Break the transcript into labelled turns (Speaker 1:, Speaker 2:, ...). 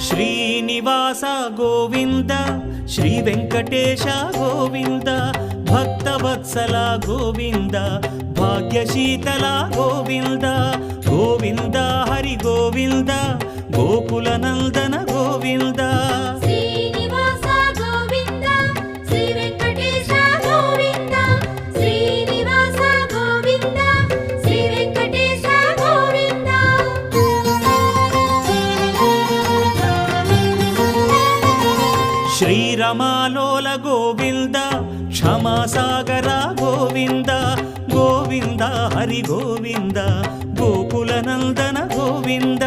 Speaker 1: Srinivasa Govinda Shri Venkatesha Govinda Bhaktavatsala Govinda భాగ్యశీతల Govinda Govinda Hari Govinda Gokula Nandana Govinda
Speaker 2: Srinivasa Govinda Shri Venkatesha Govinda Srinivasa Govinda Shri Venkatesha Govinda
Speaker 1: శ్రీరమాలోల Govinda క్షమాసాగర Govinda Govinda Hari Govinda Gokula Nandana Govinda